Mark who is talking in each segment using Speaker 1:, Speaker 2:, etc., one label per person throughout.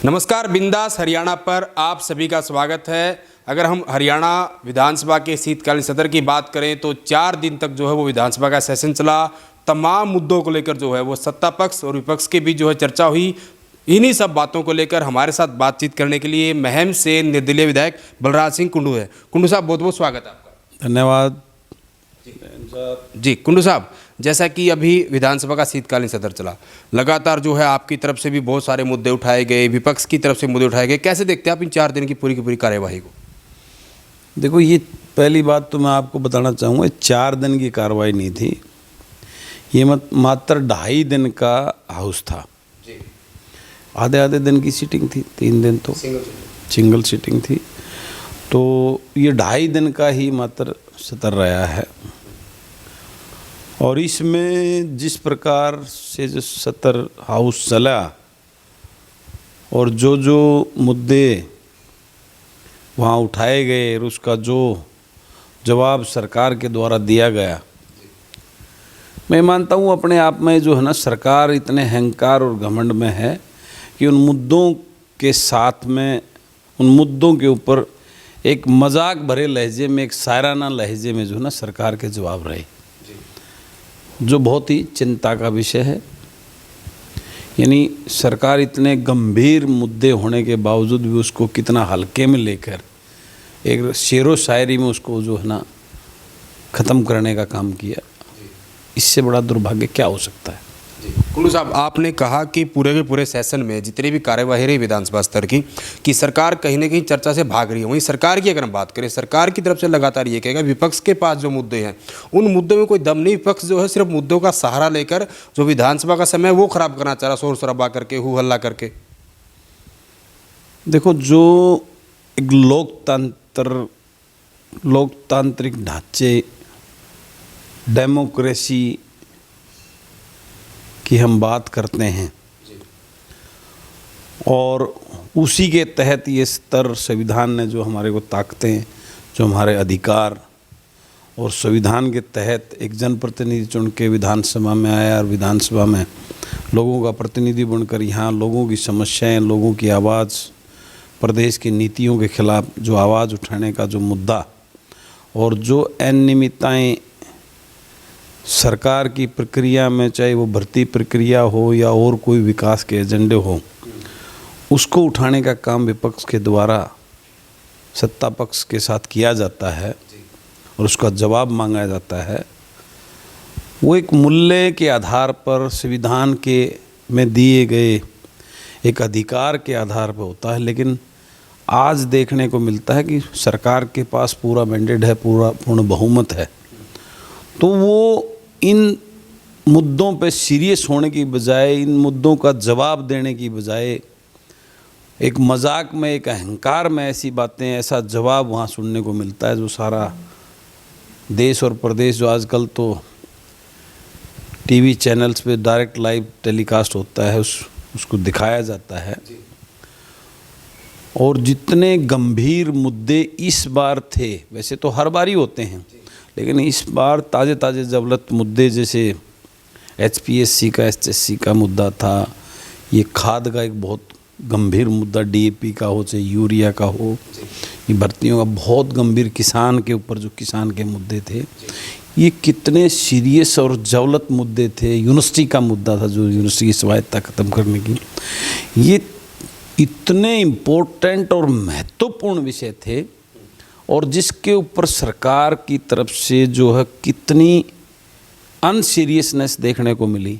Speaker 1: नमस्कार, बिंदास हरियाणा पर आप सभी का स्वागत है। अगर हम हरियाणा विधानसभा के शीतकालीन सत्र की बात करें तो 4 दिन तक जो है वो विधानसभा का सेशन चला। तमाम मुद्दों को लेकर जो है वो सत्ता पक्ष और विपक्ष के बीच जो है चर्चा हुई। इन्हीं सब बातों को लेकर हमारे साथ बातचीत करने के लिए महम से निर्दलीय विधायक बलराज सिंह कुंडू है। कुंडू साहब, बहुत बहुत स्वागत है आपका।
Speaker 2: धन्यवाद
Speaker 1: जी कुंडू साहब, जैसा कि अभी विधानसभा का शीतकालीन सत्र चला, लगातार जो है आपकी तरफ से भी बहुत सारे मुद्दे उठाए गए, विपक्ष की तरफ से मुद्दे उठाए गए। कैसे देखते हैं आप इन 4 दिन की पूरी कार्यवाही को?
Speaker 2: देखो, ये पहली बात तो मैं आपको बताना चाहूँगा, 4 दिन की कार्रवाई नहीं थी, ये मात्र 2.5 दिन का हाउस था।
Speaker 1: जी।
Speaker 2: आधे दिन की सीटिंग थी, 3 दिन तो सिंगल सीटिंग थी, तो ये 2.5 दिन का ही मात्र सत्र रहा है। और इसमें जिस प्रकार से जो सत्र हाउस चला और जो जो मुद्दे वहाँ उठाए गए और उसका जो जवाब सरकार के द्वारा दिया गया, मैं मानता हूँ अपने आप में जो है ना, सरकार इतने अहंकार और घमंड में है कि उन मुद्दों के साथ में, उन मुद्दों के ऊपर एक मजाक भरे लहजे में, एक शायराना लहजे में जो है ना सरकार के जवाब रहे, जो बहुत ही चिंता का विषय है। यानी सरकार इतने गंभीर मुद्दे होने के बावजूद भी उसको कितना हल्के में लेकर एक शेरो शायरी में उसको जो है ना ख़त्म करने का काम किया। इससे बड़ा दुर्भाग्य क्या हो सकता है?
Speaker 1: कुंडू साहब, आपने कहा कि पूरे के पूरे सेशन में जितनी भी कार्यवाही रही विधानसभा स्तर की, कि सरकार कहीं ना कहीं चर्चा से भाग रही है। वहीं सरकार की अगर हम बात करें, सरकार की तरफ से लगातार ये कहेगा विपक्ष के पास जो मुद्दे हैं उन मुद्दों में कोई दम नहीं। विपक्ष जो है सिर्फ मुद्दों का सहारा लेकर जो विधानसभा का समय वो खराब करना चाह रहा, शोर शराबा करके, हू हल्ला करके।
Speaker 2: देखो, जो एक लोकतांत्रिक ढांचे, डेमोक्रेसी की हम बात करते हैं और उसी के तहत ये स्तर संविधान ने जो हमारे को ताकतें, जो हमारे अधिकार, और संविधान के तहत एक जनप्रतिनिधि चुन के विधानसभा में आया और विधानसभा में लोगों का प्रतिनिधि बनकर यहाँ लोगों की समस्याएं, लोगों की आवाज़, प्रदेश की नीतियों के खिलाफ जो आवाज़ उठाने का जो मुद्दा और जो अनियमितताएं सरकार की प्रक्रिया में, चाहे वो भर्ती प्रक्रिया हो या और कोई विकास के एजेंडे हो, उसको उठाने का काम विपक्ष के द्वारा सत्ता पक्ष के साथ किया जाता है और उसका जवाब मांगा जाता है। वो एक मूल्य के आधार पर, संविधान के में दिए गए एक अधिकार के आधार पर होता है। लेकिन आज देखने को मिलता है कि सरकार के पास पूरा मैंडेट है, पूर्ण बहुमत है, तो वो इन मुद्दों पे सीरियस होने की बजाय, इन मुद्दों का जवाब देने की बजाय, एक मजाक में, एक अहंकार में ऐसी बातें, ऐसा जवाब वहाँ सुनने को मिलता है जो सारा देश और प्रदेश, जो आजकल तो टीवी चैनल्स पे डायरेक्ट लाइव टेलीकास्ट होता है, उसको दिखाया जाता है। और जितने गंभीर मुद्दे इस बार थे, वैसे तो हर बार ही होते हैं, लेकिन इस बार ताज़े जवलत मुद्दे, जैसे HPSC का, SSC का मुद्दा था, ये खाद का एक बहुत गंभीर मुद्दा, DAP का हो चाहे यूरिया का हो, ये भर्तियों का बहुत गंभीर, किसान के ऊपर जो किसान के मुद्दे थे, ये कितने सीरियस और जवलत मुद्दे थे। यूनिवर्सिटी का मुद्दा था, जो यूनिवर्सिटी की स्वायत्तता ख़त्म करने की, ये इतने इम्पोर्टेंट और महत्वपूर्ण विषय थे और जिसके ऊपर सरकार की तरफ से जो है कितनी अनसीरियसनेस देखने को मिली,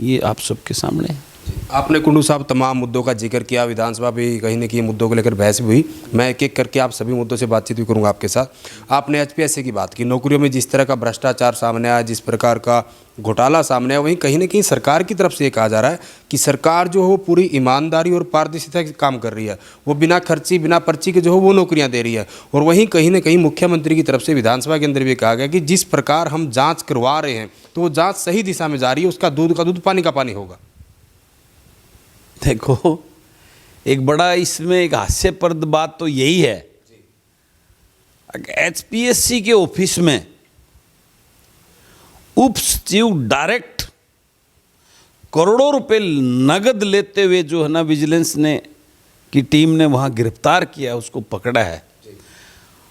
Speaker 2: ये आप सबके सामने है।
Speaker 1: आपने कुंडू साहब तमाम मुद्दों का जिक्र किया, विधानसभा भी कहीं ना कहीं मुद्दों को लेकर बहस भी हुई। मैं एक एक करके आप सभी मुद्दों से बातचीत भी करूंगा आपके साथ। आपने HPSC की बात की, नौकरियों में जिस तरह का भ्रष्टाचार सामने आया, जिस प्रकार का घोटाला सामने आया, वहीं कहीं ना कहीं सरकार की तरफ से ये कहा जा रहा है कि सरकार जो है वो पूरी ईमानदारी और पारदर्शिता से काम कर रही है, वो बिना खर्ची, बिना पर्ची के जो है वो नौकरियाँ दे रही है। और वहीं कहीं ना कहीं मुख्यमंत्री की तरफ से विधानसभा के अंदर भी कहा गया कि जिस प्रकार हम जाँच करवा रहे हैं तो वो जाँच सही दिशा में जा रही है, उसका दूध का दूध, पानी का पानी होगा।
Speaker 2: देखो, एक बड़ा इसमें एक हास्यप्रद बात तो यही है, HPSC के ऑफिस में उप सचिव डायरेक्ट करोड़ों रुपए नगद लेते हुए जो है ना विजिलेंस ने की टीम ने वहाँ गिरफ्तार किया, उसको पकड़ा है,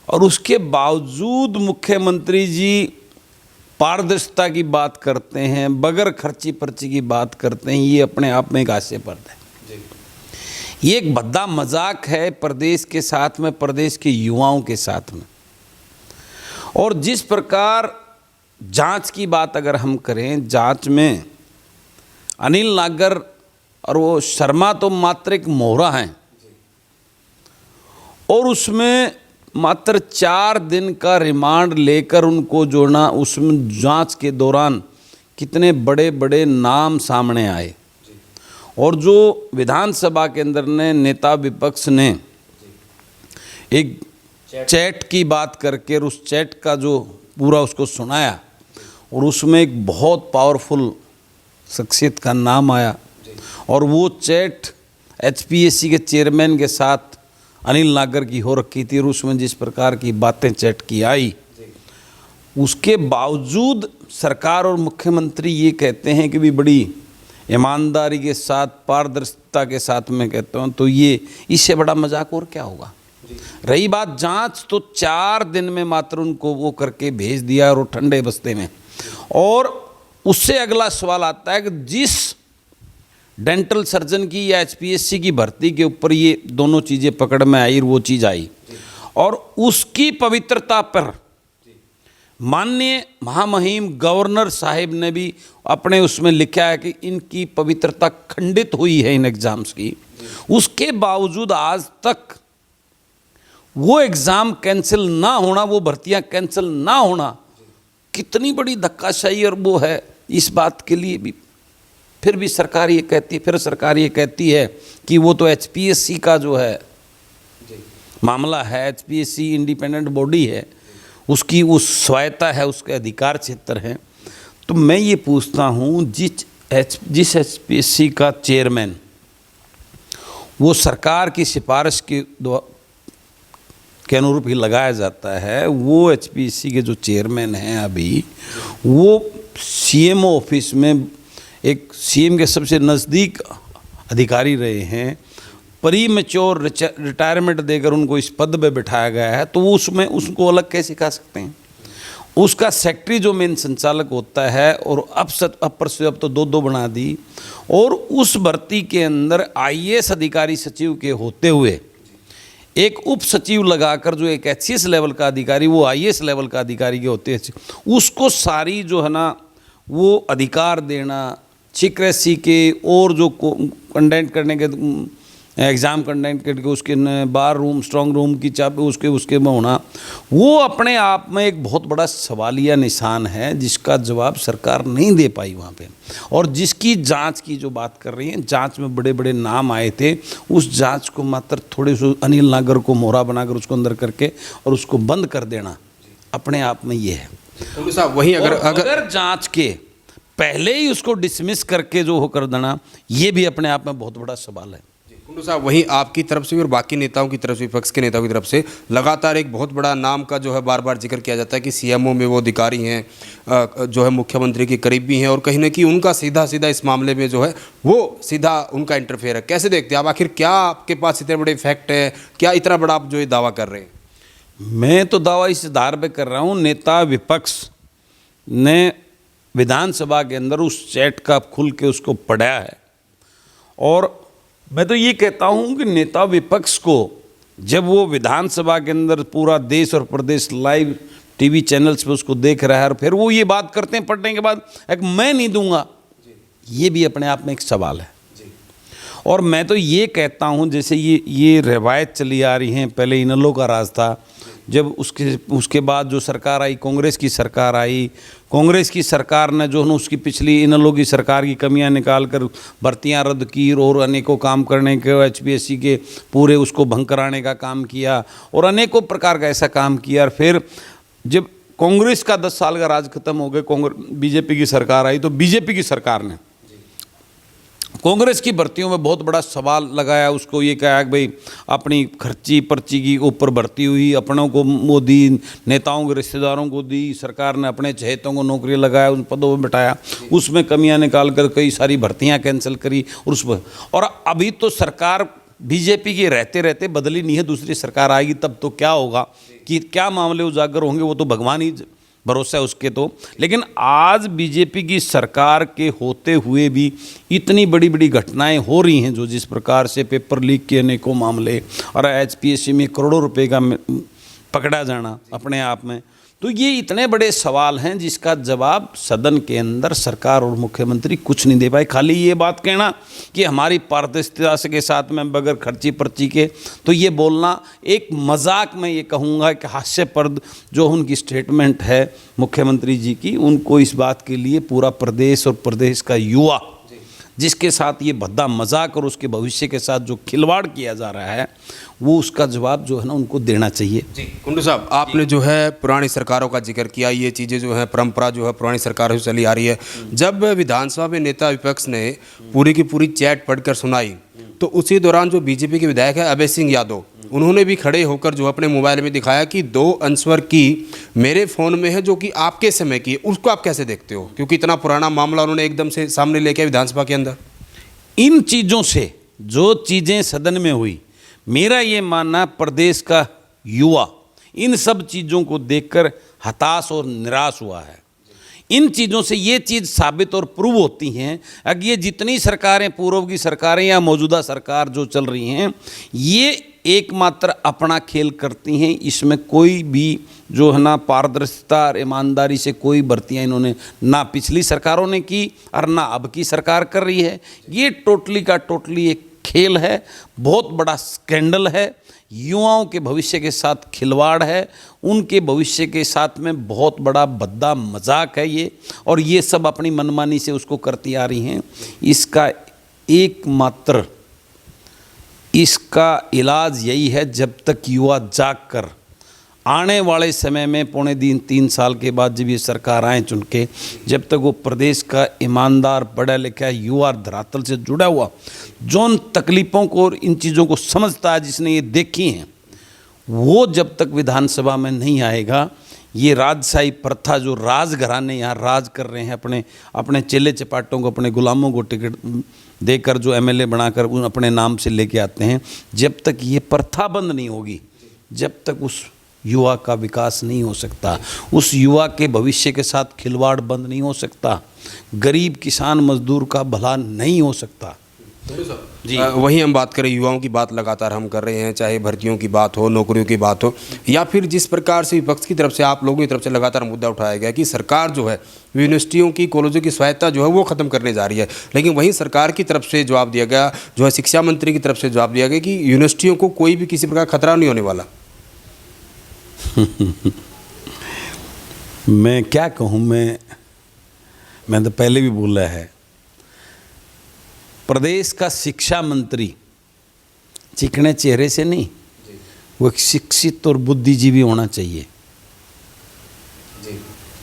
Speaker 2: और उसके बावजूद मुख्यमंत्री जी पारदर्शिता की बात करते हैं, बगैर खर्ची पर्ची की बात करते हैं, ये अपने आप में एक हास्यास्पद है। ये एक भद्दा मजाक है प्रदेश के साथ में, प्रदेश के युवाओं के साथ में। और जिस प्रकार जांच की बात अगर हम करें, जांच में अनिल नागर और वो शर्मा तो मात्र एक मोहरा हैं, और उसमें मात्र 4 दिन का रिमांड लेकर उनको जोड़ना, उसमें जांच के दौरान कितने बड़े बड़े नाम सामने आए। और जो विधानसभा के अंदर ने नेता विपक्ष ने एक चैट की बात करके और उस चैट का जो पूरा उसको सुनाया, और उसमें एक बहुत पावरफुल शख्सियत का नाम आया, और वो चैट HPSC के चेयरमैन के साथ अनिल नागर की हो रखी थी, और उसमें जिस प्रकार की बातें चैट की आई, उसके बावजूद सरकार और मुख्यमंत्री ये कहते हैं कि भी बड़ी ईमानदारी के साथ, पारदर्शिता के साथ मैं कहता हूँ, तो ये इससे बड़ा मजाक और क्या होगा। रही बात जांच, तो 4 दिन में मात्र उनको वो करके भेज दिया, और ठंडे बस्ते में। और उससे अगला सवाल आता है कि जिस डेंटल सर्जन की या HPSC की भर्ती के ऊपर ये दोनों चीज़ें पकड़ में आई, वो चीज़ आई, और उसकी पवित्रता पर माननीय महामहिम गवर्नर साहिब ने भी अपने उसमें लिखा है कि इनकी पवित्रता खंडित हुई है इन एग्ज़ाम्स की। उसके बावजूद आज तक वो एग्ज़ाम कैंसिल ना होना, वो भर्तियां कैंसिल ना होना, कितनी बड़ी धक्काशाही। और वो है इस बात के लिए भी फिर भी सरकार ये कहती है कि वो तो HPSC का जो है मामला है, HPSC इंडिपेंडेंट बॉडी है, उसकी उस स्वायत्ता है, उसके अधिकार क्षेत्र हैं। तो मैं ये पूछता हूँ, जिस HPSC का चेयरमैन वो सरकार की सिफारिश के अनुरूप ही लगाया जाता है, वो HPSC के जो चेयरमैन हैं अभी, वो CM ऑफिस में एक CM के सबसे नज़दीक अधिकारी रहे हैं, प्रीमेच्योर रिटायरमेंट देकर उनको इस पद पे बिठाया गया है, तो वो उसमें उसको अलग कैसे सिखा सकते हैं। उसका सेक्रेटरी जो मेन संचालक होता है, और अब तो 2 बना दी, और उस भर्ती के अंदर IAS अधिकारी सचिव के होते हुए एक उप सचिव लगाकर, जो एक HCS लेवल का अधिकारी वो IAS लेवल का अधिकारी के होते हैं, उसको सारी जो है ना वो अधिकार देना, सीक्रेसी के, और जो कंडक्ट करने के एग्ज़ाम कंडक्ट करके उसके बार रूम, स्ट्रांग रूम की चाबी उसके में होना, वो अपने आप में एक बहुत बड़ा सवालिया निशान है, जिसका जवाब सरकार नहीं दे पाई वहाँ पे। और जिसकी जांच की जो बात कर रही हैं, जांच में बड़े बड़े नाम आए थे, उस जांच को मात्र थोड़े से अनिल नागर को मोहरा बनाकर उसको अंदर करके और उसको बंद कर देना अपने आप में ये है।
Speaker 1: तो साहब वहीं
Speaker 2: अगर जांच के पहले ही उसको डिसमिस करके जो हो कर देना, ये भी अपने आप में बहुत बड़ा सवाल है।
Speaker 1: कुंडू साहब, वहीं आपकी तरफ से भी और बाकी नेताओं की तरफ से, विपक्ष के नेताओं की तरफ से लगातार एक बहुत बड़ा नाम का जो है बार बार जिक्र किया जाता है कि CMO में वो अधिकारी हैं जो है मुख्यमंत्री के करीब भी हैं, और कहीं ना कहीं उनका सीधा इस मामले में जो है वो सीधा उनका इंटरफेयर है। कैसे देखते हैं आप, आखिर क्या आपके पास इतने बड़े फैक्ट है, क्या इतना बड़ा आप जो ये दावा कर रहे हैं?
Speaker 2: मैं तो दावा इस आधार पर कर रहा हूँ, नेता विपक्ष ने विधानसभा के अंदर उस चैट का खुल के उसको पढ़ा है, और मैं तो ये कहता हूँ कि नेता विपक्ष को जब वो विधानसभा के अंदर पूरा देश और प्रदेश लाइव TV चैनल्स पे उसको देख रहा है, और फिर वो ये बात करते हैं पढ़ने के बाद एक मैं नहीं दूंगा, ये भी अपने आप में एक सवाल है। और मैं तो ये कहता हूँ, जैसे ये रवायत चली आ रही है, पहले इनेलो का राज था, जब उसके बाद जो सरकार आई, कांग्रेस की सरकार आई, कांग्रेस की सरकार ने जो है उसकी पिछली इनेलो की सरकार की कमियां निकाल कर भर्तियां रद्द की, और अनेकों काम करने के HPSC के पूरे उसको भंग कराने का काम किया, और अनेकों प्रकार का ऐसा काम किया। और फिर जब कांग्रेस का 10 साल का राज खत्म हो गया, BJP की सरकार आई, तो BJP की सरकार ने कांग्रेस की भर्तियों में बहुत बड़ा सवाल लगाया, उसको ये कहा कि भाई अपनी खर्ची पर्ची की ऊपर भर्ती हुई, अपनों को वो दी, नेताओं के रिश्तेदारों को दी, सरकार ने अपने चहेतों को नौकरी लगाया, उन पदों पर बिठाया, उसमें कमियां निकाल कर कई सारी भर्तियां कैंसिल करी, और उस पर। और अभी तो सरकार बीजेपी के रहते रहते बदली नहीं है, दूसरी सरकार आएगी तब तो क्या होगा, कि क्या मामले उजागर होंगे वो तो भगवान ही भरोसा है उसके तो। लेकिन आज बीजेपी की सरकार के होते हुए भी इतनी बड़ी बड़ी घटनाएं हो रही हैं, जो जिस प्रकार से पेपर लीक के अनेकों मामले और एचपीएससी में करोड़ों रुपए का पकड़ा जाना अपने आप में, तो ये इतने बड़े सवाल हैं जिसका जवाब सदन के अंदर सरकार और मुख्यमंत्री कुछ नहीं दे पाए। खाली ये बात कहना कि हमारी पारदर्शिता के साथ में बगैर खर्ची पर्ची के, तो ये बोलना एक मजाक में ये कहूँगा कि हास्यप्रद जो उनकी स्टेटमेंट है मुख्यमंत्री जी की, उनको इस बात के लिए पूरा प्रदेश और प्रदेश का युवा जिसके साथ ये भद्दा मजाक और उसके भविष्य के साथ जो खिलवाड़ किया जा रहा है, वो उसका जवाब जो है ना उनको देना चाहिए।
Speaker 1: जी कुंडू साहब, आपने जो है पुरानी सरकारों का जिक्र किया, ये चीज़ें जो है परंपरा जो है पुरानी सरकारों से चली आ रही है। जब विधानसभा में नेता विपक्ष ने पूरी की पूरी चैट पढ़कर सुनाई, तो उसी दौरान जो बीजेपी के विधायक है अभय सिंह यादव, उन्होंने भी खड़े होकर जो अपने मोबाइल में दिखाया कि 2 आंसर की मेरे फ़ोन में है जो कि आपके समय की, उसको आप कैसे देखते हो? क्योंकि इतना पुराना मामला उन्होंने एकदम से सामने लेके विधानसभा के अंदर।
Speaker 2: इन चीज़ों से जो चीज़ें सदन में हुई, मेरा ये मानना प्रदेश का युवा इन सब चीज़ों को देखकर हताश और निराश हुआ है। इन चीज़ों से ये चीज़ साबित और प्रूव होती हैं, अगर ये जितनी सरकारें पूर्व की सरकारें या मौजूदा सरकार जो चल रही हैं, ये एकमात्र अपना खेल करती हैं। इसमें कोई भी जो है ना पारदर्शिता और ईमानदारी से कोई भर्तियाँ इन्होंने ना पिछली सरकारों ने की और ना अब की सरकार कर रही है। ये टोटली का टोटली एक खेल है, बहुत बड़ा स्कैंडल है, युवाओं के भविष्य के साथ खिलवाड़ है, उनके भविष्य के साथ में बहुत बड़ा भद्दा मजाक है ये, और ये सब अपनी मनमानी से उसको करती आ रही हैं। इसका इलाज यही है, जब तक युवा जाग कर आने वाले समय में 2.5-3 साल के बाद जब ये सरकार आए चुन के, जब तक वो प्रदेश का ईमानदार पढ़ा लिखा युवा धरातल से जुड़ा हुआ जो उन तकलीफ़ों को और इन चीज़ों को समझता है, जिसने ये देखी हैं, वो जब तक विधानसभा में नहीं आएगा, ये राजशाही प्रथा जो राजघराने यहाँ राज कर रहे हैं, अपने चेले चपाटों को, अपने गुलामों को टिकट देकर जो एमएलए बनाकर उन अपने नाम से लेके आते हैं, जब तक ये प्रथा बंद नहीं होगी, जब तक उस युवा का विकास नहीं हो सकता, उस युवा के भविष्य के साथ खिलवाड़ बंद नहीं हो सकता, गरीब किसान मजदूर का भला नहीं हो सकता।
Speaker 1: जी वही हम बात करें, युवाओं की बात लगातार हम कर रहे हैं, चाहे भर्तियों की बात हो, नौकरियों की बात हो, या फिर जिस प्रकार से विपक्ष की तरफ से, आप लोगों की तरफ से लगातार मुद्दा उठाया गया कि सरकार जो है यूनिवर्सिटियों की, कॉलेजों की स्वायत्ता जो है वो ख़त्म करने जा रही है। लेकिन वहीं सरकार की तरफ से जवाब दिया गया, जो है शिक्षा मंत्री की तरफ से जवाब दिया गया कि यूनिवर्सिटियों को कोई भी किसी प्रकार खतरा नहीं होने वाला।
Speaker 2: मैं क्या कहूँ, मैं तो पहले भी बोला है, प्रदेश का शिक्षा मंत्री चिकने चेहरे से नहीं, वो एक शिक्षित और बुद्धिजीवी होना चाहिए।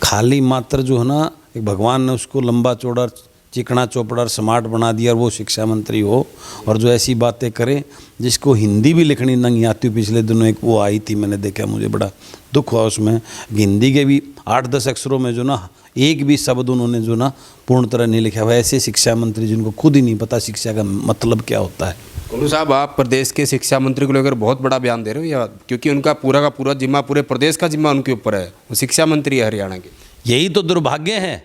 Speaker 2: खाली मात्र जो है ना, एक भगवान ने उसको लंबा चौड़ा चिकना चौपड़ा और स्मार्ट बना दिया और वो शिक्षा मंत्री हो, और जो ऐसी बातें करे जिसको हिंदी भी लिखनी नहीं आती। पिछले दिनों एक वो आई थी, मैंने देखा, मुझे बड़ा दुख हुआ उसमें, हिंदी के भी 8-10 अक्षरों में जो ना एक भी शब्द उन्होंने जो ना पूर्ण तरह नहीं लिखा हुआ। ऐसे शिक्षा मंत्री जिनको खुद ही नहीं पता शिक्षा का मतलब क्या होता है।
Speaker 1: कुल्लू साहब, आप प्रदेश के शिक्षा मंत्री को लेकर बहुत बड़ा बयान दे रहे हो, या क्योंकि उनका पूरा का पूरा जिम्मा, पूरे प्रदेश का जिम्मा उनके ऊपर है, वो शिक्षा मंत्री है हरियाणा के।
Speaker 2: यही तो दुर्भाग्य है,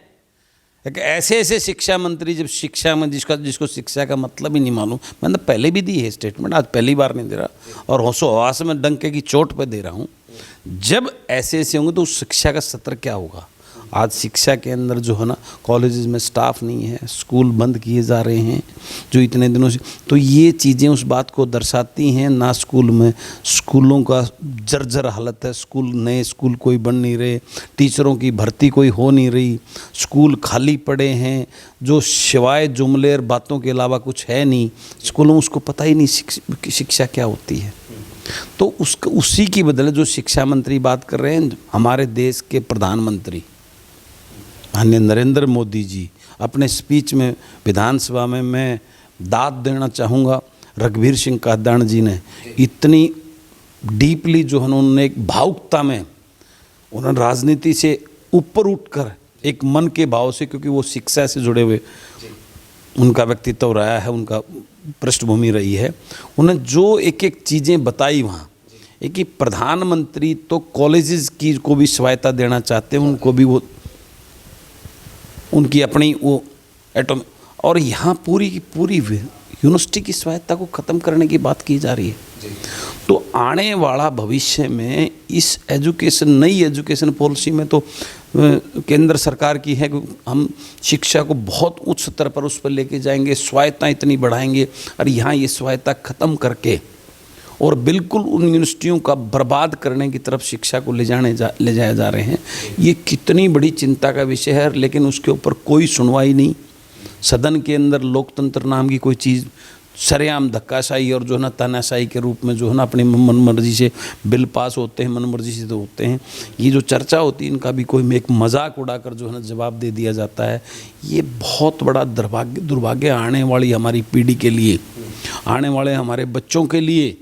Speaker 2: एक ऐसे शिक्षा मंत्री जब शिक्षा में जिसको शिक्षा का मतलब ही नहीं मालूम। मैंने पहले भी दी है स्टेटमेंट, आज पहली बार नहीं दे रहा, और होशो हवास में डंके की चोट पे दे रहा हूँ। जब ऐसे होंगे तो उस शिक्षा का स्तर क्या होगा। आज शिक्षा के अंदर जो है ना, कॉलेजेस में स्टाफ नहीं है, स्कूल बंद किए जा रहे हैं जो इतने दिनों से, तो ये चीज़ें उस बात को दर्शाती हैं ना। स्कूलों का जर्जर हालत है, नए स्कूल कोई बन नहीं रहे, टीचरों की भर्ती कोई हो नहीं रही, स्कूल खाली पड़े हैं, जो सिवाय जुमले और बातों के अलावा कुछ है नहीं स्कूलों में, उसको पता ही नहीं शिक्षा क्या होती है। तो उसी की बदले जो शिक्षा मंत्री बात कर रहे हैं, हमारे देश के प्रधानमंत्री माननीय नरेंद्र मोदी जी अपने स्पीच में विधानसभा में, मैं दाद देना चाहूँगा रघुवीर सिंह कादान जी ने, इतनी डीपली जो है उन्होंने एक भावुकता में, उन्होंने राजनीति से ऊपर उठकर एक मन के भाव से, क्योंकि वो शिक्षा से जुड़े हुए, उनका व्यक्तित्व रहा है, उनका पृष्ठभूमि रही है, उन्हें जो एक एक चीज़ें बताई वहाँ, एक कि प्रधानमंत्री तो कॉलेजेस की को भी स्वायत्ता देना चाहते हैं, उनको भी वो उनकी अपनी वो एटम, और यहाँ पूरी की पूरी यूनिवर्सिटी की स्वायत्ता को ख़त्म करने की बात की जा रही है। तो आने वाला भविष्य में इस नई एजुकेशन पॉलिसी में तो केंद्र सरकार की है कि हम शिक्षा को बहुत उच्च स्तर पर उस पर लेके जाएंगे, स्वायत्ता इतनी बढ़ाएंगे, और यहाँ ये स्वायत्ता ख़त्म करके और बिल्कुल उन यूनिवर्सिटियों का बर्बाद करने की तरफ शिक्षा को ले जाया जा रहे हैं। ये कितनी बड़ी चिंता का विषय है, लेकिन उसके ऊपर कोई सुनवाई नहीं। सदन के अंदर लोकतंत्र नाम की कोई चीज़ सरेआम धक्काशाही और जो है ना तानाशाही के रूप में जो है ना अपनी मनमर्जी से बिल पास होते हैं, मनमर्जी से तो होते हैं। ये जो चर्चा होती है इनका भी कोई एक मजाक उड़ाकर जो है ना जवाब दे दिया जाता है। ये बहुत बड़ा दुर्भाग्य आने वाली हमारी पीढ़ी के लिए, आने वाले हमारे बच्चों के लिए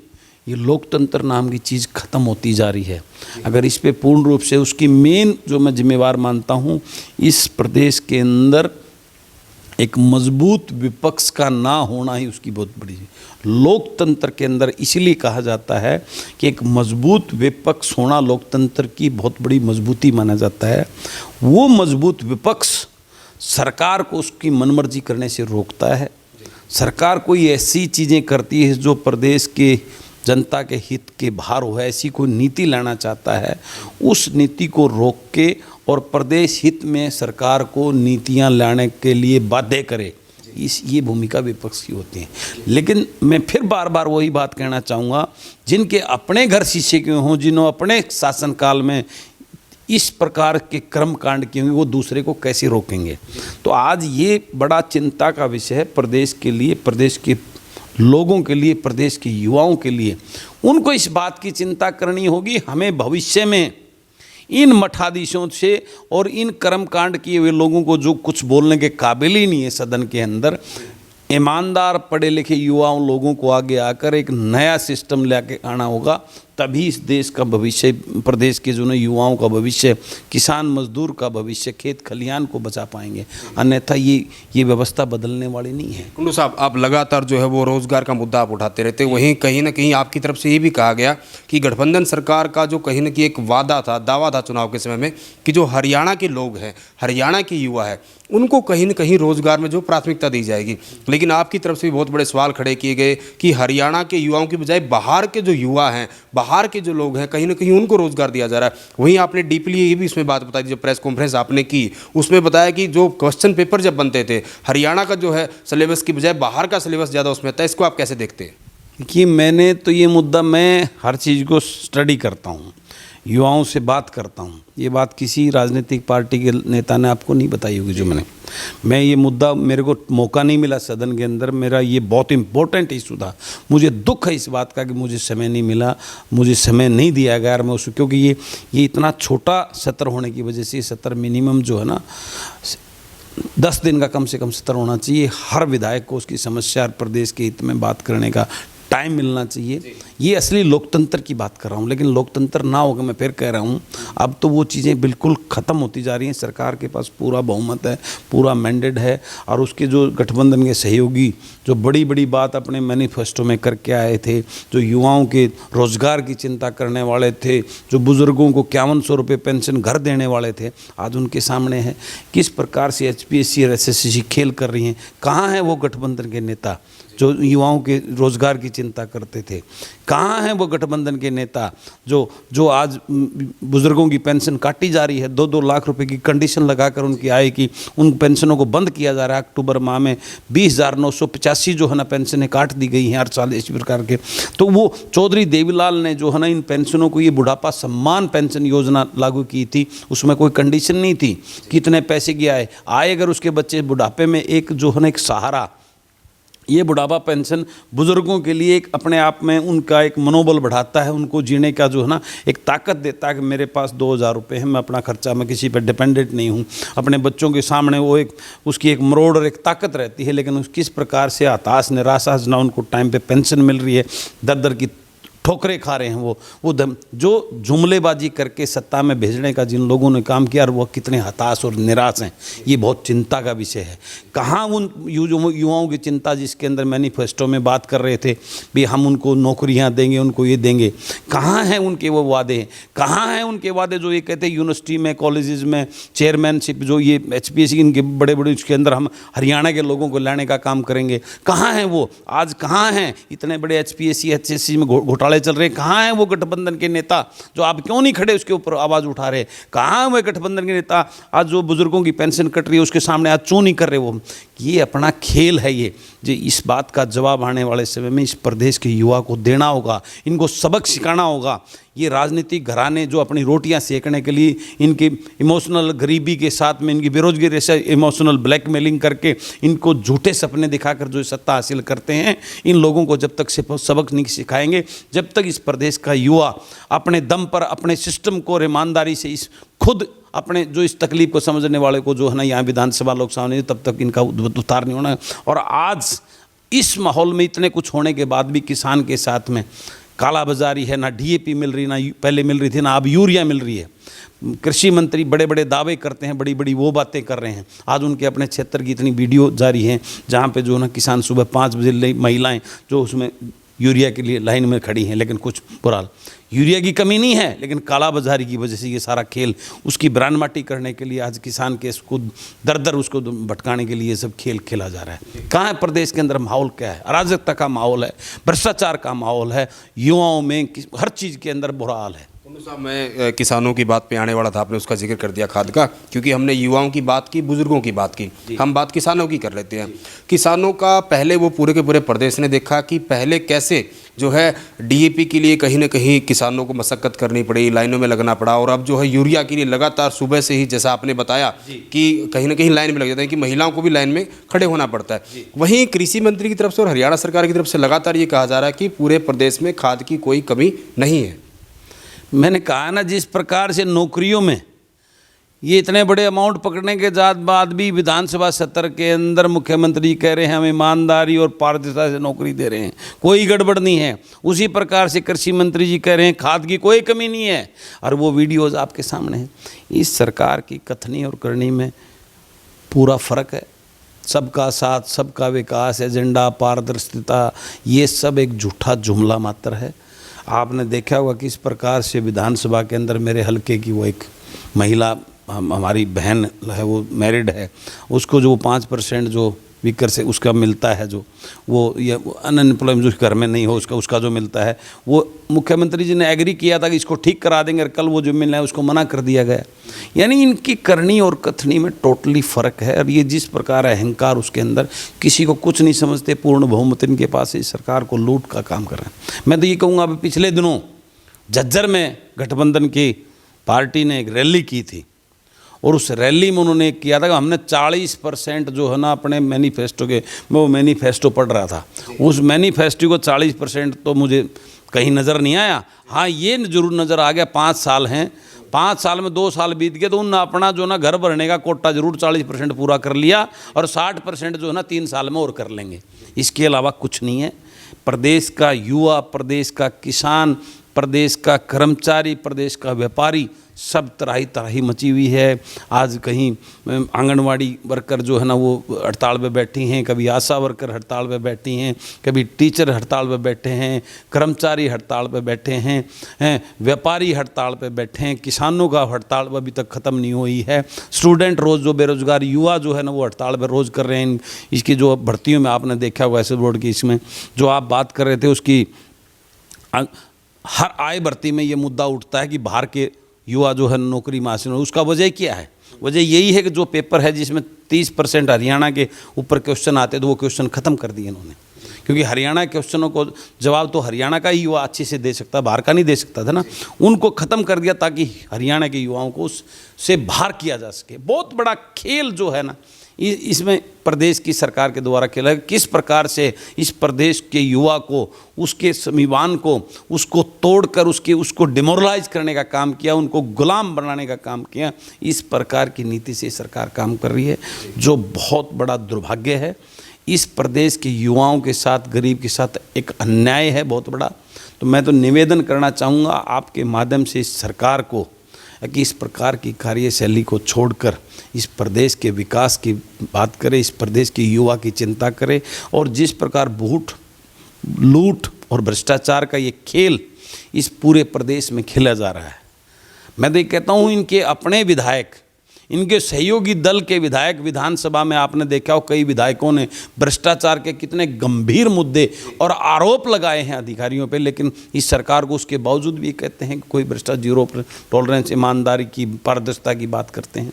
Speaker 2: ये लोकतंत्र नाम की चीज़ ख़त्म होती जा रही है। अगर इस पे पूर्ण रूप से उसकी मेन जो मैं जिम्मेवार मानता हूँ, इस प्रदेश के अंदर एक मजबूत विपक्ष का ना होना ही उसकी बहुत बड़ी, लोकतंत्र के अंदर इसलिए कहा जाता है कि एक मजबूत विपक्ष होना लोकतंत्र की बहुत बड़ी मजबूती माना जाता है। वो मजबूत विपक्ष सरकार को उसकी मनमर्जी करने से रोकता है। सरकार कोई ऐसी चीज़ें करती है जो प्रदेश के जनता के हित के बाहर हो, ऐसी कोई नीति लाना चाहता है, उस नीति को रोक के और प्रदेश हित में सरकार को नीतियां लाने के लिए बाध्य करे, ये भूमिका विपक्ष की होती है। लेकिन मैं फिर बार बार वही बात कहना चाहूँगा, जिनके अपने घर शीशे के हों, जिन्होंने अपने शासनकाल में इस प्रकार के कर्मकांड किए होंगे, वो दूसरे को कैसे रोकेंगे। तो आज ये बड़ा चिंता का विषय है प्रदेश के लिए, प्रदेश के लोगों के लिए, प्रदेश के युवाओं के लिए। उनको इस बात की चिंता करनी होगी, हमें भविष्य में इन मठाधीशों से और इन कर्मकांड किए हुए लोगों को, जो कुछ बोलने के काबिल ही नहीं है सदन के अंदर, ईमानदार पढ़े लिखे युवाओं लोगों को आगे आकर एक नया सिस्टम लेके आना होगा। तभी इस देश का भविष्य, प्रदेश के जो ना युवाओं का भविष्य, किसान मजदूर का भविष्य, खेत खलियान को बचा पाएंगे। अन्यथा ये व्यवस्था बदलने वाली नहीं है।
Speaker 1: कुंडू साहब, आप लगातार जो है वो रोजगार का मुद्दा आप उठाते रहते, वहीं कहीं ना कहीं आपकी तरफ से ये भी कहा गया कि गठबंधन सरकार का जो कहीं ना कहीं एक वादा था, दावा था चुनाव के समय में कि जो हरियाणा के लोग हैं, हरियाणा के युवा है, उनको कहीं ना कहीं रोजगार में जो प्राथमिकता दी जाएगी। लेकिन आपकी तरफ से भी बहुत बड़े सवाल खड़े किए गए कि हरियाणा के युवाओं की बजाय बाहर के जो युवा हैं, बाहर के जो लोग हैं, कहीं ना कहीं उनको रोजगार दिया जा रहा है। वहीं आपने डीपली ये भी इसमें बात बताई, जो प्रेस कॉन्फ्रेंस आपने की उसमें बताया कि जो क्वेश्चन पेपर जब बनते थे, हरियाणा का जो है सिलेबस की बजाय बाहर का सिलेबस ज़्यादा उसमें था। इसको आप कैसे देखते हैं?
Speaker 2: कि मैंने तो ये मुद्दा, मैं हर चीज़ को स्टडी करता हूँ, युवाओं से बात करता हूँ। ये बात किसी राजनीतिक पार्टी के नेता ने आपको नहीं बताई होगी जो मैं ये मुद्दा, मेरे को मौका नहीं मिला सदन के अंदर, मेरा ये बहुत इम्पोर्टेंट इशू था। मुझे दुख है इस बात का कि मुझे समय नहीं मिला, मुझे समय नहीं दिया गया मैं उसको, क्योंकि ये इतना छोटा सत्र होने की वजह से, ये सत्र मिनिमम जो है ना 10 दिन का कम से कम सत्र होना चाहिए। हर विधायक को उसकी समस्या और प्रदेश के हित में बात करने का टाइम मिलना चाहिए। ये असली लोकतंत्र की बात कर रहा हूँ। लेकिन लोकतंत्र ना होगा, मैं फिर कह रहा हूँ, अब तो वो चीज़ें बिल्कुल ख़त्म होती जा रही हैं। सरकार के पास पूरा बहुमत है, पूरा मैंडेट है, और उसके जो गठबंधन के सहयोगी जो बड़ी बड़ी बात अपने मैनिफेस्टो में करके आए थे, जो युवाओं के रोज़गार की चिंता करने वाले थे, जो बुज़ुर्गों को 5100 रुपये पेंशन घर देने वाले थे, आज उनके सामने है। किस प्रकार से HPSC और SSC खेल कर रही हैं। कहाँ हैं वो गठबंधन के नेता जो युवाओं के रोज़गार की चिंता करते थे? कहाँ हैं वो गठबंधन के नेता जो आज बुज़ुर्गों की पेंशन काटी जा रही है, 2-2 लाख रुपए की कंडीशन लगाकर उनकी आय की, उन पेंशनों को बंद किया जा रहा है। अक्टूबर माह में 20,985 जो है ना पेंशनें काट दी गई हैं हर साल इस प्रकार के। तो वो चौधरी देवीलाल ने जो है ना इन पेंशनों को, ये बुढ़ापा सम्मान पेंशन योजना लागू की थी, उसमें कोई कंडीशन नहीं थी कितने पैसे की आय अगर उसके बच्चे बुढ़ापे में एक जो है ना एक सहारा, ये बुढ़ापा पेंशन बुज़ुर्गों के लिए एक अपने आप में उनका एक मनोबल बढ़ाता है, उनको जीने का जो है ना एक ताकत देता है कि मेरे पास 2,000 रुपये है, मैं अपना खर्चा, मैं किसी पर डिपेंडेंट नहीं हूँ। अपने बच्चों के सामने वो एक उसकी एक मरोड़ और एक ताकत रहती है। लेकिन उस किस प्रकार से हताश निराशा ना उनको टाइम पे पेंशन मिल रही है, दर दर की ठोकरें खा रहे हैं वो जो जुमलेबाजी करके सत्ता में भेजने का जिन लोगों ने काम किया और वो कितने हताश और निराश हैं, ये बहुत चिंता का विषय है। कहाँ उन युवाओं की चिंता जिसके अंदर मैनिफेस्टो में बात कर रहे थे भी हम उनको नौकरियां देंगे, उनको ये देंगे, कहाँ हैं उनके वो वादे? कहाँ हैं उनके वादे जो ये कहते हैं यूनिवर्सिटी में, कॉलेजेस में चेयरमैनशिप, जो ये HPSC इनके बड़े बड़े, उसके अंदर हम हरियाणा के लोगों को लाने का काम करेंगे, कहाँ हैं वो? आज कहाँ हैं इतने बड़े HPSC HSC में घोटाले चल रहे हैं? कहाँ हैं वो गठबंधन के नेता जो आप क्यों नहीं खड़े उसके ऊपर आवाज़ उठा रहे? कहाँ हैं वो गठबंधन के नेता आज जो बुजुर्गों की पेंशन कट रही है उसके सामने आज क्यों नहीं कर रहे? वो ये अपना खेल है। ये जो इस बात का जवाब आने वाले समय में इस प्रदेश के युवा को देना होगा, इनको सबक सिखाना होगा। ये राजनीतिक घराने जो अपनी रोटियां सेकने के लिए इनकी इमोशनल गरीबी के साथ में इनकी बेरोजगारी से इमोशनल ब्लैकमेलिंग करके इनको झूठे सपने दिखाकर जो सत्ता हासिल करते हैं, इन लोगों को जब तक सबक नहीं सिखाएंगे, जब तक इस प्रदेश का युवा अपने दम पर अपने सिस्टम को और ईमानदारी से इस खुद अपने जो इस तकलीफ को समझने वाले को जो है ना यहाँ विधानसभा लोकसभा में, तब तक इनका उद्धार नहीं होना। और आज इस माहौल में इतने कुछ होने के बाद भी किसान के साथ में कालाबाजारी है, ना DAP मिल रही, ना पहले मिल रही थी, ना अब यूरिया मिल रही है। कृषि मंत्री बड़े बड़े दावे करते हैं, बड़ी बड़ी वो बातें कर रहे हैं। आज उनके अपने क्षेत्र की इतनी वीडियो जारी हैं जहाँ पे जो ना किसान सुबह 5 बजे महिलाएं जो उसमें यूरिया के लिए लाइन में खड़ी हैं, लेकिन कुछ बुरा यूरिया की कमी नहीं है, लेकिन कालाबाजारी की वजह से ये सारा खेल उसकी बरानमाटी करने के लिए आज किसान के उसको दर दर उसको भटकाने के लिए सब खेल खेला जा रहा है। कहाँ है प्रदेश के अंदर माहौल? क्या है? अराजकता का माहौल है, भ्रष्टाचार का माहौल है, युवाओं में हर चीज़ के अंदर बुरा हाल है।
Speaker 1: साहब, मैं किसानों की बात पे आने वाला था, आपने उसका जिक्र कर दिया खाद का, क्योंकि हमने युवाओं की बात की, बुजुर्गों की बात की, हम बात किसानों की कर लेते हैं। किसानों का पहले वो पूरे के पूरे प्रदेश ने देखा कि पहले कैसे जो है DAP के लिए कहीं ना कहीं किसानों को मशक्कत करनी पड़ी, लाइनों में लगना पड़ा, और अब जो है यूरिया के लिए लगातार सुबह से ही, जैसा आपने बताया कि कहीं ना कहीं लाइन में लग जाते हैं, कि महिलाओं को भी लाइन में खड़े होना पड़ता है। वहीं कृषि मंत्री की तरफ से और हरियाणा सरकार की तरफ से लगातार ये कहा जा रहा है कि पूरे प्रदेश में खाद की कोई कमी नहीं है।
Speaker 2: मैंने कहा ना, जिस प्रकार से नौकरियों में ये इतने बड़े अमाउंट पकड़ने के बाद भी विधानसभा सत्र के अंदर मुख्यमंत्री कह रहे हैं हम ईमानदारी और पारदर्शिता से नौकरी दे रहे हैं, कोई गड़बड़ नहीं है। उसी प्रकार से कृषि मंत्री जी कह रहे हैं खाद की कोई कमी नहीं है, और वो वीडियोज़ आपके सामने हैं। इस सरकार की कथनी और करनी में पूरा फ़र्क है। सबका साथ, सबका विकास, एजेंडा, पारदर्शिता, ये सब एक झूठा जुमला मात्र है। आपने देखा होगा कि इस प्रकार से विधानसभा के अंदर मेरे हलके की वो एक महिला हमारी बहन है, वो मैरिड है, उसको जो 5% जो विकर से उसका मिलता है, जो वो ये अनएम्प्लॉयमेंट जो घर में नहीं हो उसका जो मिलता है, वो मुख्यमंत्री जी ने एग्री किया था कि इसको ठीक करा देंगे, और कल वो जो मिलना है उसको मना कर दिया गया। यानी इनकी करनी और कथनी में टोटली फ़र्क है। और ये जिस प्रकार अहंकार उसके अंदर, किसी को कुछ नहीं समझते, पूर्ण बहुमत इनके पास इस सरकार को लूट का काम कर रहे हैं। मैं तो ये कहूँगा, अभी पिछले दिनों झज्जर में गठबंधन की पार्टी ने एक रैली की थी, और उस रैली में उन्होंने किया था कि हमने 40% जो है ना अपने मैनिफेस्टो के, मैं वो मैनिफेस्टो पढ़ रहा था, उस मैनिफेस्टो को 40% तो मुझे कहीं नज़र नहीं आया। हाँ, ये जरूर नज़र आ गया 5 साल हैं, 5 साल में 2 साल बीत गए, तो उन अपना जो ना घर भरने का कोटा जरूर 40% पूरा कर लिया, और 60% जो है ना 3 साल में और कर लेंगे। इसके अलावा कुछ नहीं है। प्रदेश का युवा, प्रदेश का किसान, प्रदेश का कर्मचारी, प्रदेश का व्यापारी, सब तराही तराही मची हुई है। आज कहीं आंगनवाड़ी वर्कर जो है ना वो हड़ताल पे बैठी हैं, कभी आशा वर्कर हड़ताल पे बैठी हैं, कभी टीचर हड़ताल पे बैठे हैं, कर्मचारी हड़ताल पे बैठे हैं, व्यापारी हड़ताल पे बैठे हैं, किसानों का हड़ताल अभी तक ख़त्म नहीं हुई है। स्टूडेंट रोज़ जो बेरोजगार युवा जो है ना वो हड़ताल पर रोज़ कर रहे हैं। इसकी जो भर्तियों में आपने देखा हुआ एस बोर्ड की, इसमें जो आप बात कर रहे थे उसकी, हर आय भर्ती में ये मुद्दा उठता है कि बाहर के युवा जो है नौकरी में हासिल हो। उसका वजह क्या है? वजह यही है कि जो पेपर है जिसमें 30% हरियाणा के ऊपर क्वेश्चन आते, तो वो क्वेश्चन ख़त्म कर दिए इन्होंने, क्योंकि हरियाणा के क्वेश्चनों को जवाब तो हरियाणा का ही युवा अच्छे से दे सकता, बाहर का नहीं दे सकता था ना। उनको ख़त्म कर दिया ताकि हरियाणा के युवाओं को उससे बाहर किया जा सके। बहुत बड़ा खेल जो है ना इसमें प्रदेश की सरकार के द्वारा खेला है। किस प्रकार से इस प्रदेश के युवा को, उसके स्वाभिमान को, उसको तोड़कर उसको डिमोरलाइज करने का काम किया, उनको गुलाम बनाने का काम किया। इस प्रकार की नीति से सरकार काम कर रही है, जो बहुत बड़ा दुर्भाग्य है। इस प्रदेश के युवाओं के साथ, गरीब के साथ एक अन्याय है बहुत बड़ा, तो मैं तो निवेदन करना चाहूँगा आपके माध्यम से इस सरकार को कि इस प्रकार की कार्यशैली को छोड़कर इस प्रदेश के विकास की बात करें, इस प्रदेश के युवा की चिंता करें। और जिस प्रकार लूट और भ्रष्टाचार का ये खेल इस पूरे प्रदेश में खेला जा रहा है, मैं तो ये कहता हूँ इनके अपने विधायक, इनके सहयोगी दल के विधायक, विधानसभा में आपने देखा हो कई विधायकों ने भ्रष्टाचार के कितने गंभीर मुद्दे और आरोप लगाए हैं अधिकारियों पे, लेकिन इस सरकार को उसके बावजूद भी कहते हैं कि कोई भ्रष्टाचार, जीरो टॉलरेंस, ईमानदारी की, पारदर्शिता की बात करते हैं।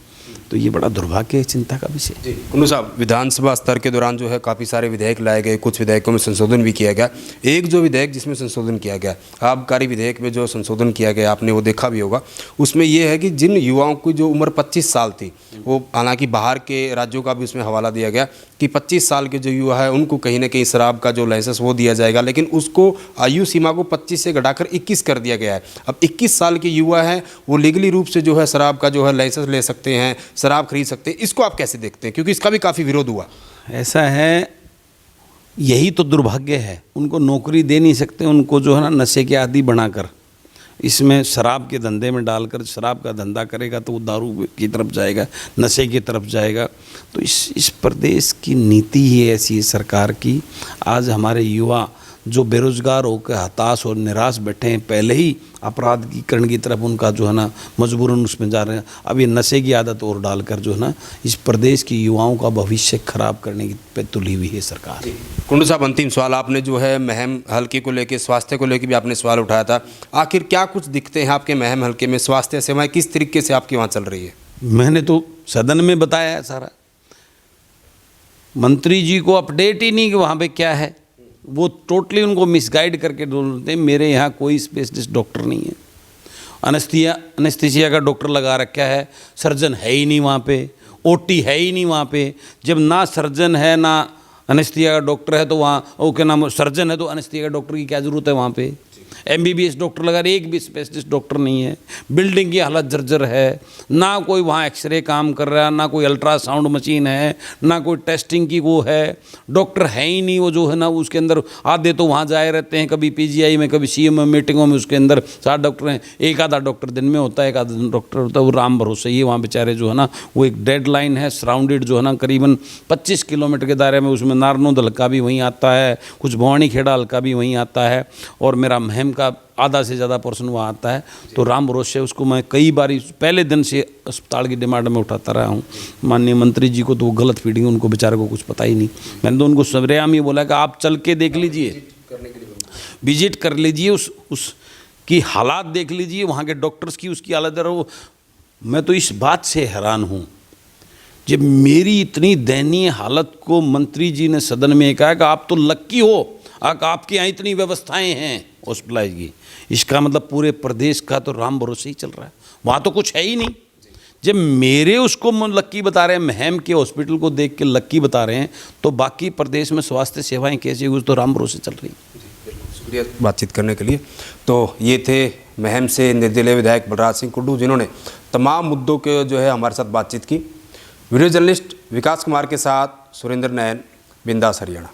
Speaker 2: तो ये बड़ा दुर्भाग्य है, चिंता का विषय।
Speaker 1: जी कुंडू साहब, विधानसभा स्तर के दौरान जो है काफ़ी सारे विधेयक लाए गए, कुछ विधेयकों में संशोधन भी किया गया। एक जो विधेयक जिसमें संशोधन किया गया, आबकारी विधेयक में जो संशोधन किया गया, आपने वो देखा भी होगा, उसमें ये है कि जिन युवाओं की जो उम्र 25 साल थी, वो हालांकि बाहर के राज्यों का भी उसमें हवाला दिया गया कि 25 साल के जो युवा है उनको कहीं ना कहीं शराब का जो लाइसेंस वो दिया जाएगा, लेकिन उसको आयु सीमा को 25 से घटाकर 21 कर दिया गया है। अब 21 साल के युवा हैं वो लीगली रूप से जो है शराब का जो है लाइसेंस ले सकते हैं, शराब खरीद सकते हैं। इसको आप कैसे देखते हैं, क्योंकि इसका भी काफ़ी विरोध हुआ?
Speaker 2: ऐसा है, यही तो दुर्भाग्य है, उनको नौकरी दे नहीं सकते, उनको जो है ना नशे के आदी बनाकर इसमें शराब के धंधे में डालकर, शराब का धंधा करेगा तो वो दारू की तरफ जाएगा, नशे की तरफ जाएगा। तो इस प्रदेश की नीति ही ऐसी है सरकार की। आज हमारे युवा जो बेरोजगार होकर हताश और निराश बैठे हैं, पहले ही अपराधीकरण की तरफ उनका जो है ना मजबूरन उसमें जा रहे हैं, अब ये नशे की आदत और डालकर जो है ना इस प्रदेश की युवाओं का भविष्य खराब करने की पे तुली हुई है सरकार।
Speaker 1: कुंडू साहब, अंतिम सवाल, आपने जो है महम हल्के को लेकर, स्वास्थ्य को लेकर भी आपने सवाल उठाया था। आखिर क्या कुछ दिखते हैं आपके महम हल्के में, स्वास्थ्य सेवाएं किस तरीके से आपकी वहाँ चल रही है?
Speaker 2: मैंने तो सदन में बताया है सारा, मंत्री जी को अपडेट ही नहीं कि वहाँ पे क्या है, वो टोटली उनको मिसगाइड करके बोलते हैं। मेरे यहाँ कोई स्पेशलिस्ट डॉक्टर नहीं है, अनेस्थीसिया का डॉक्टर लगा रखा है, सर्जन है ही नहीं वहाँ पे, ओटी है ही नहीं वहाँ पे। जब ना सर्जन है ना अनेस्थीसिया का डॉक्टर है तो वहाँ वो क्या नाम, सर्जन है तो अनेस्थीसिया का डॉक्टर की क्या ज़रूरत है वहाँ पे? MBBS डॉक्टर लगा रहे, एक भी स्पेशलिस्ट डॉक्टर नहीं है। बिल्डिंग की हालत जर्जर है, ना कोई वहाँ एक्सरे काम कर रहा है, ना कोई अल्ट्रासाउंड मशीन है, ना कोई टेस्टिंग की वो है, डॉक्टर है ही नहीं। वो जो है ना उसके अंदर आधे तो वहाँ जाए रहते हैं, कभी PGI में, कभी CM मीटिंगों में, उसके अंदर 7 डॉक्टर हैं, एक आधा डॉक्टर दिन में होता है, एक आधा डॉक्टर होता है, वो राम भरोसे ही वहाँ बेचारे जो है ना, वो एक डेडलाइन है, सराउंडेड जो है ना करीबन 25 किलोमीटर के दायरे में, उसमें नारनौंद हल्का भी वहीं आता है, कुछ भवानी खेड़ा हल्का भी वहीं आता है, और मेरा महम का आधा से ज़्यादा पोर्शन वहाँ आता है। तो राम भरोसे उसको मैं कई बार पहले दिन से अस्पताल की डिमांड में उठाता रहा हूँ। माननीय मंत्री जी को तो वो गलत फीडिंग, उनको बेचारे को कुछ पता ही नहीं। मैंने तो उनको सरेआम ही बोला कि आप चल के देख लीजिए, विजिट कर लीजिए, उसकी हालात देख लीजिए, वहाँ के डॉक्टर्स की उसकी हालत है। मैं तो इस बात से हैरान हूँ, जब मेरी इतनी दयनीय हालत को मंत्री जी ने सदन में कहा कि आप तो लक्की हो, आपके यहाँ इतनी व्यवस्थाएं हैं हॉस्पिटलाइज की, इसका मतलब पूरे प्रदेश का तो राम भरोसे ही चल रहा है, वहाँ तो कुछ है ही नहीं। जब मेरे उसको लक्की बता रहे हैं, महम के हॉस्पिटल को देख के लक्की बता रहे हैं, तो बाकी प्रदेश में स्वास्थ्य सेवाएं कैसी हुई, तो राम भरोसे चल रही।
Speaker 1: शुक्रिया बातचीत करने के लिए। तो ये थे महम से निर्दलीय विधायक बलराज सिंह कुंडू, जिन्होंने तमाम मुद्दों के जो है हमारे साथ बातचीत की। वीडियो जर्नलिस्ट विकास कुमार के साथ सुरेंद्र नयन, बिंदास हरियाणा।